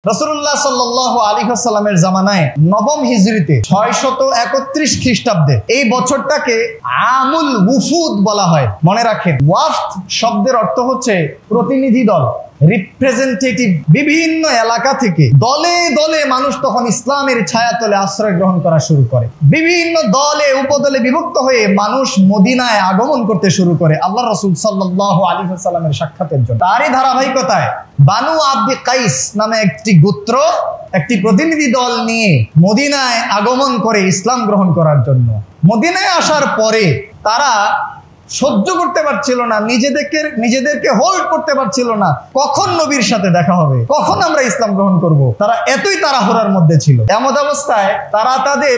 রাসূলুল্লাহ সাল্লাল্লাহু আলাইহি ওয়াসাল্লামের জামানায় নবম হিজরিতে 631 খ্রিস্টাব্দে এই বছরটাকে আমুল উফুদ বলা হয়। মনে রাখেন, ওয়াফদ শব্দের অর্থ হচ্ছে প্রতিনিধি দল, রিপ্রেজেন্টেটিভ। বিভিন্ন এলাকা থেকে দলে দলে মানুষ তখন ইসলামের ছায়াতলে আশ্রয় গ্রহণ করা শুরু করে। বিভিন্ন দলে উপদলে বিভক্ত হয়ে মানুষ মদিনায় আগমন করতে শুরু করে আল্লাহ রাসূল সাল্লাল্লাহু আলাইহি ওয়াসাল্লামের সাক্ষাতের জন্য। তারই ধারাবাহিকতায় বানু আব্দি কাইস নামে একটি গোত্র একটি প্রতিনিধি দল নিয়ে মদিনায় আগমন করে ইসলাম গ্রহণ করার জন্য। মদিনায় আসার পরে তারা সহ্য করতে পারছিল না, নিজেদেরকে হোল্ড করতে পারছিল না, কখন নবীর সাথে দেখা হবে, কখন আমরা ইসলাম গ্রহণ করব। তারা এতই তাড়াহুড়ার মধ্যে ছিল। এমন অবস্থায় তারা তাদের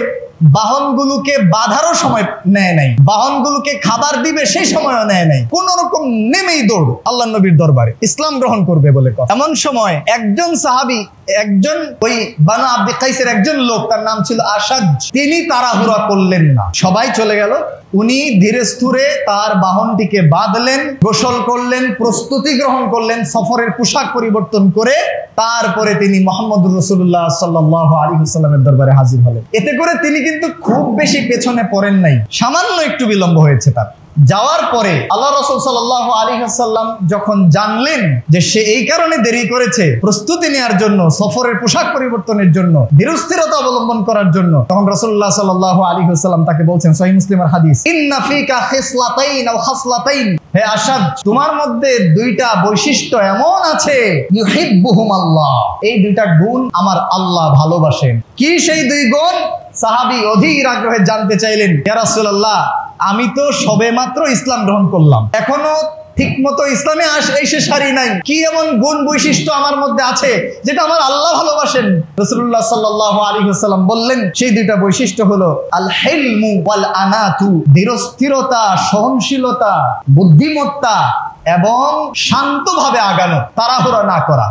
বাহনগুলোকে বাঁধারও সময় নেয় নাই, বাহনগুলোকে খাবার দিবে সেই সময়ও নেয় নাই, কোন রকম নেমেই দৌড় আল্লাহ নবীর দরবারে ইসলাম গ্রহণ করবে বলে কথা। এমন সময় একজন সাহাবী, একজন ওই বানু আব্দি কাইসের একজন লোক, তার নাম ছিল আসাদ, তিনি তাড়াহুড়া করলেন না, সবাই চলে গেল। উনি ধীরে স্থিরে তার বাহনটিকে বাঁধলেন, গোসল করলেন, প্রস্তুতি গ্রহণ করলেন, সফরের পোশাক পরিবর্তন করে তারপরে তিনি মুহাম্মদুর রাসূলুল্লাহ সাল্লাল্লাহু আলাইহি ওয়াসাল্লামের দরবারে হাজির হলেন। এতে করে তিনি কিন্তু খুব বেশি পেছনে পড়েন নাই, সামান্য একটু বিলম্ব হয়েছে তার। যাওয়ার পরে আল্লাহ রাসূল সাল্লাল্লাহু আলাইহি ওয়াসাল্লাম যখন জানলেন যে সে এই কারণে দেরি করেছে প্রস্তুতি নেওয়ার জন্য, সফরের পোশাক পরিবর্তনের জন্য, ধীরস্থিরতা অবলম্বন করার জন্য, তখন রাসূলুল্লাহ সাল্লাল্লাহু আলাইহি ওয়াসাল্লাম তাকে বলছেন, সহিহ মুসলিমের হাদিস, ইন্না ফিকা খিসলাতাইন আও খাসলাতাইন, হে আসাদ, তোমার মধ্যে দুইটা বৈশিষ্ট্য এমন আছে, ইউহিব্বুহুমাল্লাহ, এই দুইটা গুণ আমার আল্লাহ ভালোবাসেন। কি সেই দুই গুণ? সাহাবী অধীর আগ্রহে জানতে চাইলেন, ইয়া রাসূলুল্লাহ, আমি তো সবে মাত্র ইসলাম গ্রহণ করলাম, এখনো ঠিক মতো ইসলামে এসে সারি নাই, কি এমন গুণ বৈশিষ্ট্য আমার মধ্যে আছে যেটা আমার আল্লাহ ভালোবাসেন? রাসূলুল্লাহ সাল্লাল্লাহু আলাইহি ওয়াসাল্লাম বললেন, সেই দুইটা বৈশিষ্ট্য হলো আল হিলমু ওয়াল আনাতু, ধীরস্থিরতা, সহনশীলতা, বুদ্ধিমত্তা এবং শান্তভাবে আগানো, তাড়াহুড়া না করা।